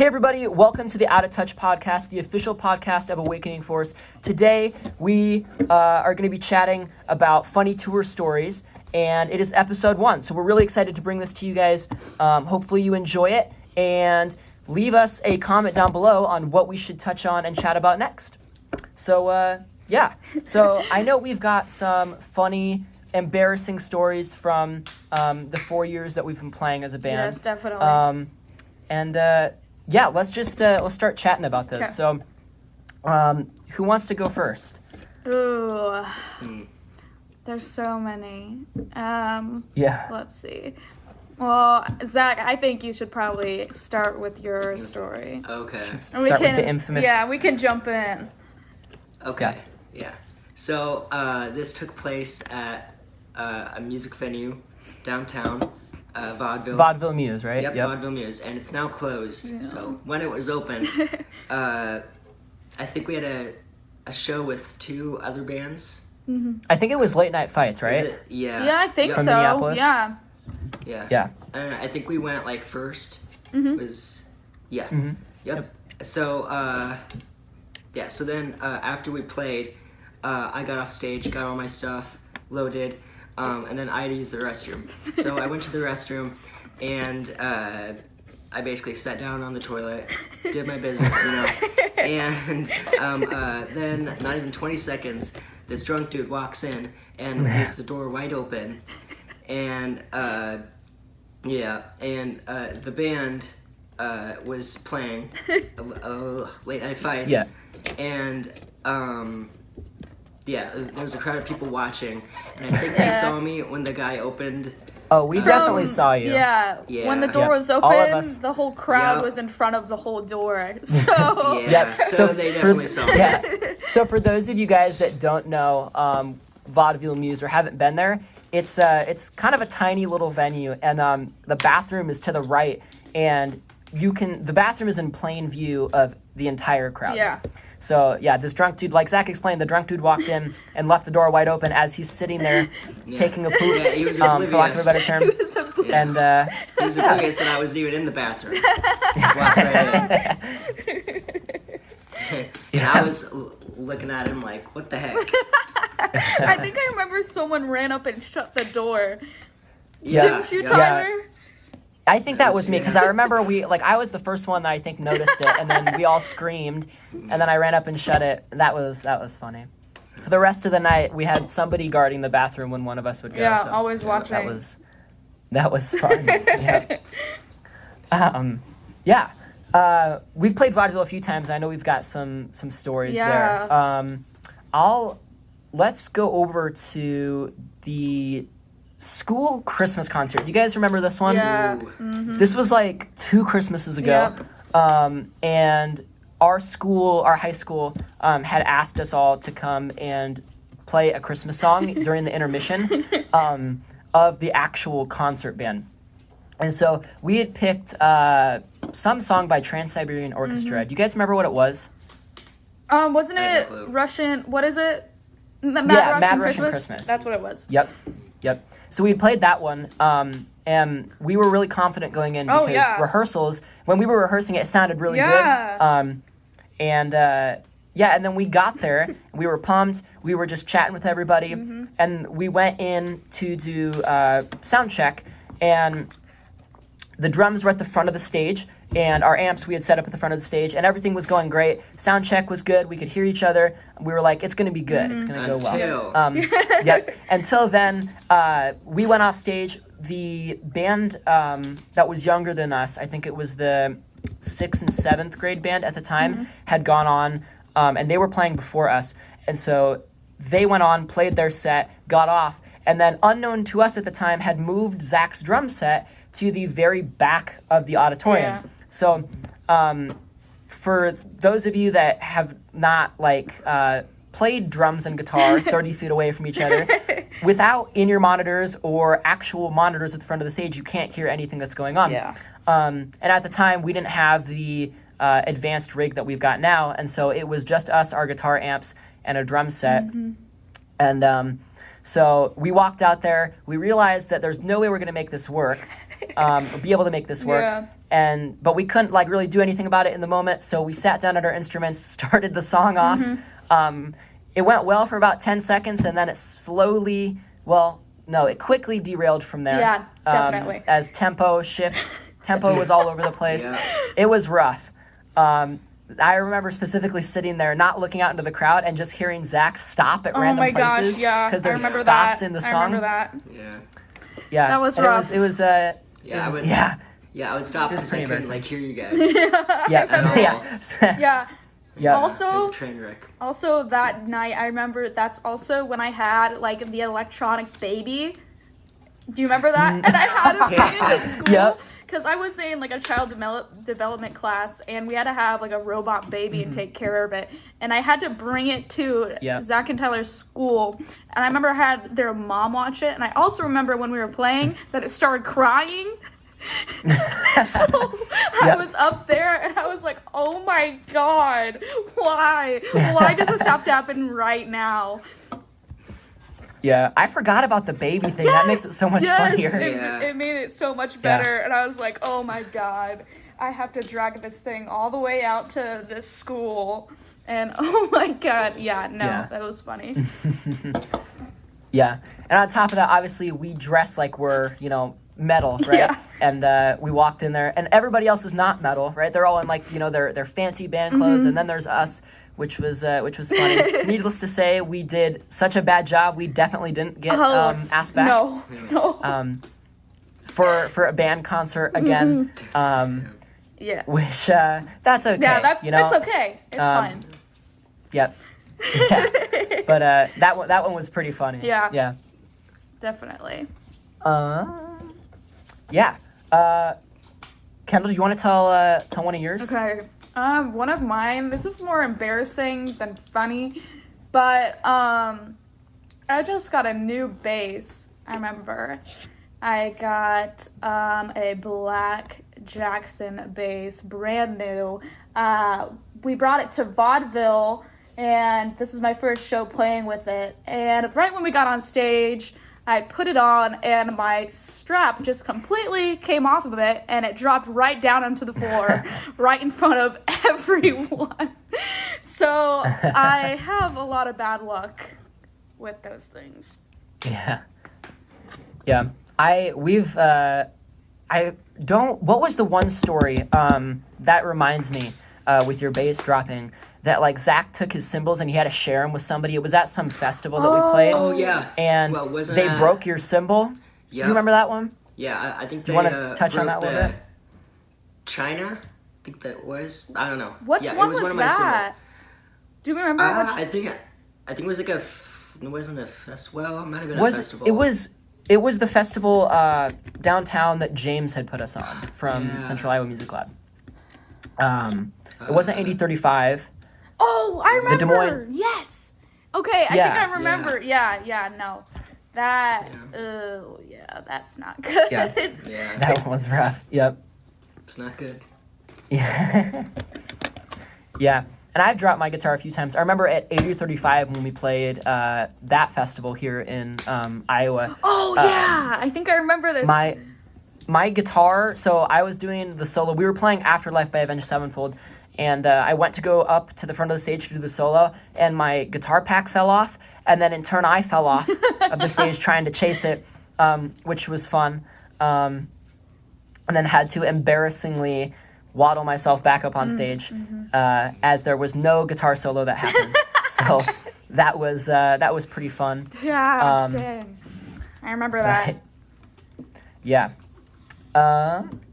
Hey everybody, welcome to the Out of Touch podcast, the official podcast of Awakening Force. Today we are going to be chatting about funny tour stories, and it is episode 1. So we're really excited to bring this to you guys. Hopefully you enjoy it, and leave us a comment down below on what we should touch on and chat about next. So so I know we've got some funny, embarrassing stories from the 4 years that we've been playing as a band. Yes, definitely. Let's start chatting about this. Okay. So, who wants to go first? Ooh, there's so many. Let's see. Well, Zach, I think you should probably start with your story. Okay. Start with the infamous. Yeah, we can jump in. Okay. Yeah. So this took place at a music venue downtown. Vaudeville Muse, right? Yep, Vaudeville Muse, and it's now closed. Yeah. So when it was open, I think we had a show with 2 other bands. Mm-hmm. I think it was Late Night Fights, right? Is it? Yeah. Yeah, I think From so. Minneapolis? Yeah. Yeah. And I think we went first. Mm-hmm. Mm-hmm. Yep. So so then after we played, I got off stage, got all my stuff loaded. And then I had to use the restroom. So I went to the restroom, and I basically sat down on the toilet, did my business, and then not even 20 seconds, this drunk dude walks in and leaves the door wide open, and the band was playing Late Night Fights, and there was a crowd of people watching, and I think they saw me when the guy opened. Oh, we definitely saw you. Yeah. When the door was open, all of us. The whole crowd was in front of the whole door. So so they definitely saw me. Yeah. So for those of you guys that don't know Vaudeville Muse or haven't been there, it's kind of a tiny little venue, and the bathroom is to the right, and the bathroom is in plain view of the entire crowd. Yeah. So, this drunk dude, like Zach explained, the drunk dude walked in and left the door wide open as he's sitting there taking a poop, he was oblivious. for lack of a better term. And he was oblivious that I wasn't even in the bathroom. Just walked right in. And I was looking at him like, what the heck? I think I remember someone ran up and shut the door. Yeah. Didn't you, Tyler? Yeah. I think that was me, because I remember I was the first one that I think noticed it, and then we all screamed, and then I ran up and shut it. That was funny. For the rest of the night, we had somebody guarding the bathroom when one of us would go. Yeah, so always watching. That was fun. We've played vaudeville a few times. I know we've got some stories there. Let's go over to the school Christmas concert. You guys remember this one? Yeah. Mm-hmm. This was 2 Christmases ago. Yep. And our high school, had asked us all to come and play a Christmas song during the intermission of the actual concert band. And so we had picked some song by Trans-Siberian Orchestra. Mm-hmm. Do you guys remember what it was? Wasn't it Russian? What is it? Mad Russian Christmas. That's what it was. Yep. So we played that one, and we were really confident going in because rehearsals, when we were rehearsing it sounded really good. And then we got there, we were pumped, we were just chatting with everybody, and we went in to do sound check, and the drums were at the front of the stage, and our amps we had set up at the front of the stage, and everything was going great. Sound check was good. We could hear each other. We were like, it's going to be good. It's going to go well. Until then, we went off stage. The band that was younger than us, I think it was the 6th and 7th grade band at the time, had gone on, and they were playing before us. And so they went on, played their set, got off, and then unknown to us at the time, had moved Zach's drum set to the very back of the auditorium. Yeah. So, for those of you that have not played drums and guitar 30 feet away from each other, without in-ear monitors or actual monitors at the front of the stage, you can't hear anything that's going on. Yeah. And at the time, we didn't have the advanced rig that we've got now, and so it was just us, our guitar amps, and a drum set. And so we walked out there. We realized that there's no way we're going to make this work, be able to make this work. Yeah. but we couldn't like really do anything about it in the moment, so we sat down at our instruments, started the song off. It went well for about 10 seconds, and then it it quickly derailed from there. Yeah, definitely. As tempo was all over the place. Yeah. It was rough. I remember specifically sitting there, not looking out into the crowd, and just hearing Zach stop at random places. Because there's stops in the song. I remember that. Yeah. That was rough. I would stop because I couldn't hear you guys. Yeah. Also, it was a train wreck. Also, that night, I remember that's also when I had the electronic baby. Do you remember that? And I had to bring it to school because I was in a child development class, and we had to have a robot baby and take care of it. And I had to bring it to Zach and Tyler's school. And I remember I had their mom watch it. And I also remember when we were playing that it started crying. I was up there and I was like, oh my god, why does this have to happen right now? I forgot about the baby thing. That makes it so much funnier. It made it so much better. And I was like, oh my god, I have to drag this thing all the way out to this school, and oh my god, that was funny. And on top of that, obviously we dress like we're metal, right? And we walked in there, and everybody else is not metal, right? They're all in their fancy band clothes, and then there's us, which was funny. Needless to say, we did such a bad job. We definitely didn't get asked back. No. For a band concert again. Which that's okay. Yeah, that's okay. It's fine. Yep. But that one was pretty funny. Yeah. Definitely. Kendall, do you want to tell one of yours? Okay. One of mine, this is more embarrassing than funny, but I just got a new bass. I remember I got a black Jackson bass, brand new. We brought it to vaudeville, and this was my first show playing with it. And right when we got on stage, I put it on, and my strap just completely came off of it, and it dropped right down onto the floor, right in front of everyone. So I have a lot of bad luck with those things. Yeah. What was the one story that reminds me with your bass dropping? That Zach took his cymbals and he had to share them with somebody. It was at some festival that we played. Oh yeah. And they broke your cymbal. Yeah. You remember that one? Yeah, I think they. You want to touch on that a little bit? China, I think that was. I don't know. Which one was that? My cymbals. Do you remember? I think it was it wasn't a festival. Well, it might have been a festival. It was the festival downtown that James had put us on from Central Iowa Music Lab. It wasn't 8035. Oh, I remember. The Des Moines. Yes. Okay, I think I remember. No. That, that's not good. Yeah. That one was rough. Yep. It's not good. Yeah. And I've dropped my guitar a few times. I remember at 8035 when we played that festival here in Iowa. Oh, yeah. I think I remember this. My guitar, so I was doing the solo. We were playing Afterlife by Avenged Sevenfold. And I went to go up to the front of the stage to do the solo, and my guitar pack fell off, and then in turn I fell off of the stage trying to chase it, which was fun, and then had to embarrassingly waddle myself back up on stage, as there was no guitar solo that happened. So that was pretty fun. Yeah, dang. I remember that. Right. Yeah.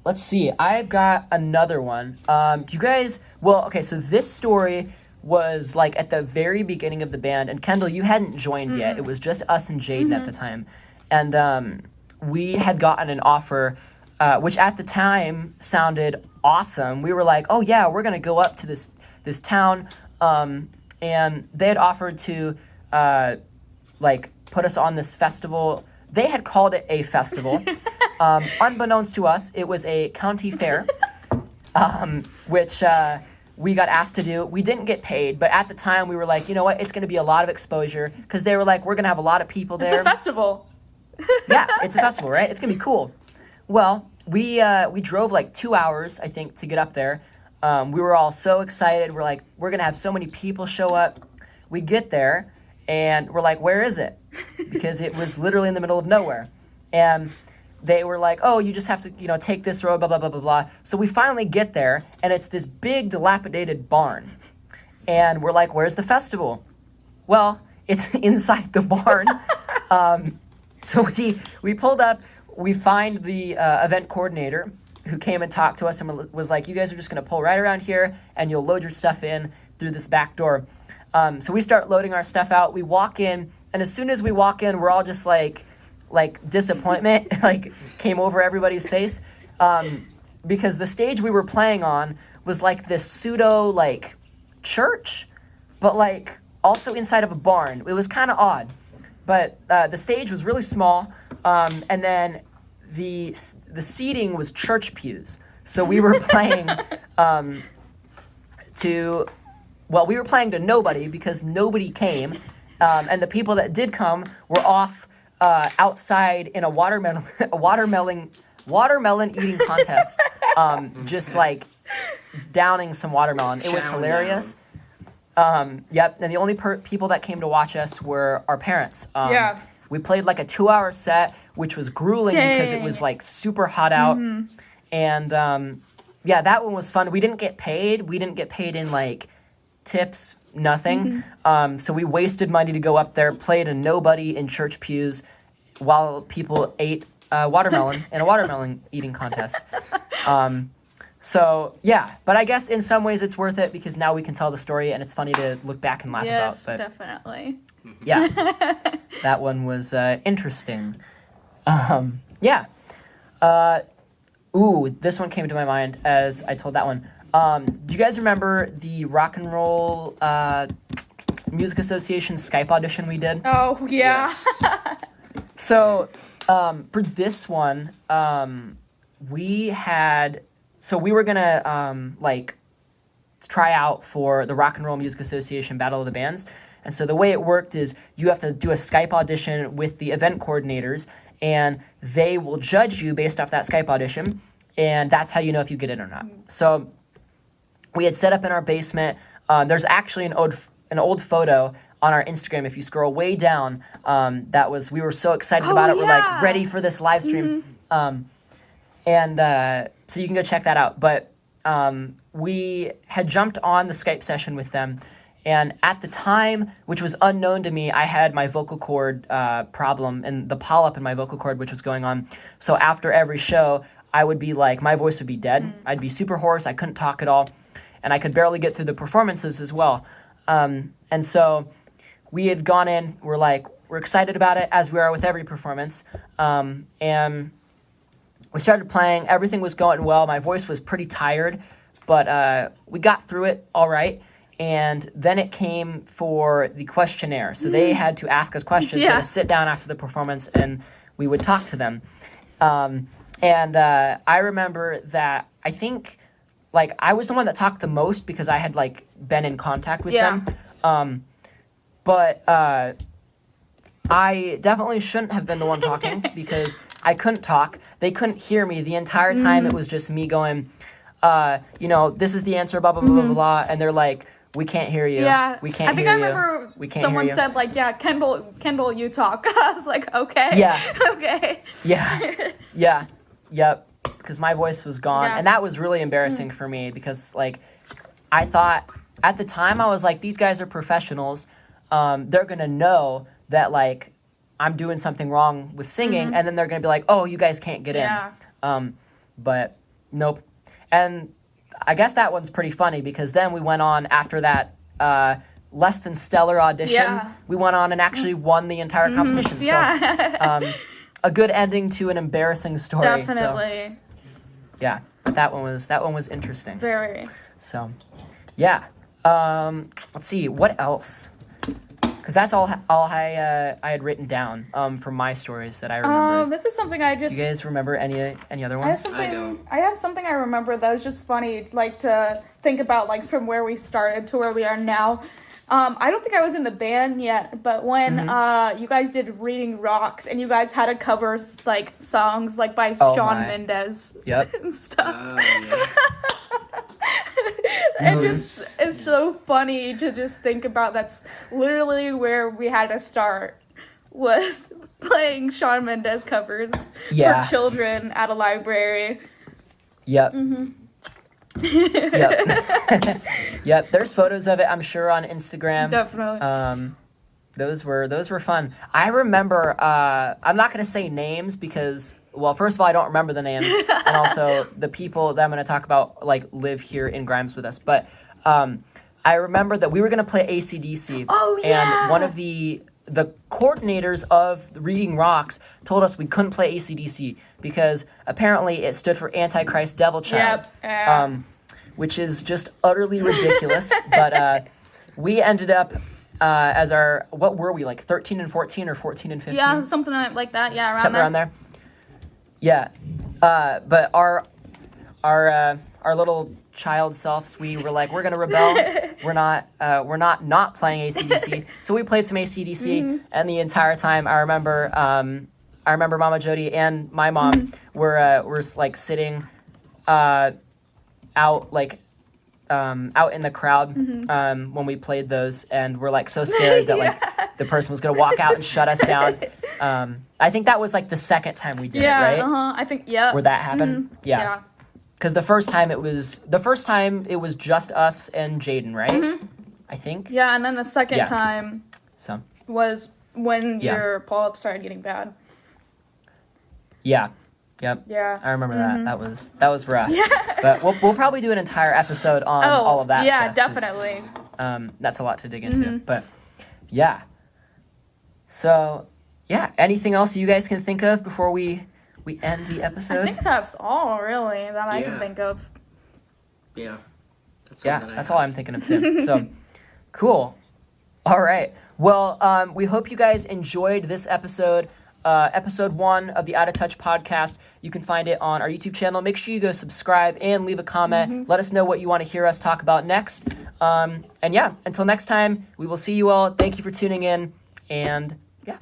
Let's see. I've got another one. Do you guys... Well, okay, so this story was at the very beginning of the band, and Kendall, you hadn't joined yet. It was just us and Jaden at the time. And we had gotten an offer, which at the time sounded awesome. We were like, oh yeah, we're going to go up to this town. And they had offered to put us on this festival. They had called it a festival. Unbeknownst to us, it was a county fair, which we got asked to do. We didn't get paid, but at the time we were like, you know what, it's going to be a lot of exposure, because they were like, we're going to have a lot of people there. It's a festival. Yeah, it's a festival, right? It's going to be cool. Well, we drove like 2 hours, I think, to get up there. We were all so excited. We're like, we're going to have so many people show up. We get there, and we're like, where is it? Because it was literally in the middle of nowhere. And they were like, oh, you just have to, take this road, blah, blah, blah, blah, blah. So we finally get there, and it's this big, dilapidated barn. And we're like, where's the festival? Well, it's inside the barn. So we pulled up. We find the event coordinator who came and talked to us and was like, you guys are just going to pull right around here, and you'll load your stuff in through this back door. So we start loading our stuff out. We walk in, and as soon as we walk in, we're all just like disappointment came over everybody's face, because the stage we were playing on was like this pseudo church, but also inside of a barn. It was kind of odd, but the stage was really small, and then the seating was church pews. So we were playing we were playing to nobody because nobody came, and the people that did come were off outside in a watermelon eating contest, just downing some watermelon. It was hilarious. Yep, and the only people that came to watch us were our parents. We played a 2-hour set, which was grueling because it was super hot out. Mm-hmm. And that one was fun. We didn't get paid. We didn't get paid in tips, nothing. Mm-hmm. So we wasted money to go up there, play to nobody in church pews while people ate watermelon in a watermelon eating contest. But I guess in some ways it's worth it because now we can tell the story and it's funny to look back and laugh about. Yes, definitely. Yeah, that one was interesting. This one came to my mind as I told that one. Do you guys remember the Rock and Roll Music Association Skype audition we did? Oh, yeah. Yes. So, for this one, we were gonna, try out for the Rock and Roll Music Association Battle of the Bands. And so the way it worked is you have to do a Skype audition with the event coordinators, and they will judge you based off that Skype audition, and that's how you know if you get in or not. So we had set up in our basement. There's actually an old photo on our Instagram. If you scroll way down, we were so excited about it. Yeah. We're ready for this live stream. Mm-hmm. So you can go check that out. But we had jumped on the Skype session with them. And at the time, which was unknown to me, I had my vocal cord problem and the polyp in my vocal cord, which was going on. So after every show, I would be my voice would be dead. Mm-hmm. I'd be super hoarse. I couldn't talk at all. And I could barely get through the performances as well. And so we had gone in. We're excited about it, as we are with every performance. And we started playing. Everything was going well. My voice was pretty tired, but we got through it all right. And then it came for the questionnaire. So they had to ask us questions. Yeah. We had to sit down after the performance, and we would talk to them. And I remember that I think, I was the one that talked the most because I had, been in contact with them. But I definitely shouldn't have been the one talking because I couldn't talk. They couldn't hear me the entire time. It was just me going, this is the answer, blah, blah, blah, blah, blah. And they're like, we can't hear you. Yeah. We can't hear you. I think I remember someone said, Kendall, you talk. I was like, okay. Yeah. Okay. Yeah. Yeah. Yep. Because my voice was gone. Yeah. And that was really embarrassing for me because, I thought, at the time, I was like, these guys are professionals. They're going to know that, I'm doing something wrong with singing, and then they're going to be like, oh, you guys can't get in. But nope. And I guess that one's pretty funny because then we went on after that less than stellar audition. Yeah. We went on and actually won the entire competition. Yeah. So a good ending to an embarrassing story. Definitely. So, yeah, that one was interesting. Very. So, yeah. Let's see, what else? Because that's all I had written down from my stories that I remember. This is something I just... Do you guys remember any other ones? I have something I remember that was just funny, to think about, from where we started to where we are now. I don't think I was in the band yet, but when you guys did Reading Rocks and you guys had to cover like songs like by Shawn Mendes and stuff. It's so funny to just think about. That's literally where we had to start, was playing Shawn Mendes covers for children at a library. Yep. Yep. Yep. There's photos of it, I'm sure, on Instagram. Definitely. Those were fun. I remember. I'm not going to say names because, well, first of all, I don't remember the names, and also the people that I'm going to talk about like live here in Grimes with us. But I remember that we were going to play AC/DC. Oh yeah. And one of the coordinators of Reading Rocks told us we couldn't play AC/DC because apparently it stood for Antichrist Devil Child. Yep. Which is just utterly ridiculous. But we ended up as our, what were we, like 13 and 14 or 14 and 15? Yeah, something like that. Yeah, around there. Yeah. But our little child selves, we were like, we're gonna rebel. we're not playing AC/DC. So we played some AC/DC, and the entire time I remember Mama Jody and my mom were like sitting out in the crowd when we played those, and we're like so scared that like the person was gonna walk out and shut us down. I think that was like the second time we did it, right? I think where that happened. Yeah. Because the first time it was just us and Jaden, right? I think. Yeah, and then the second time was when your polyp started getting bad. Yeah. Yep. Yeah. I remember that. That was rough. Yeah. But we'll probably do an entire episode on all of that yeah, stuff. Definitely. That's a lot to dig into. But yeah. So yeah, anything else you guys can think of before we end the episode? I think that's all really that I can think of. Yeah. That's all I'm thinking of too. So cool. All right. Well, we hope you guys enjoyed this episode. Episode 1 of the Out of Touch podcast. You can find it on our YouTube channel. Make sure you go subscribe and leave a comment. Let us know what you want to hear us talk about next. And yeah, until next time, we will see you all. Thank you for tuning in. And yeah.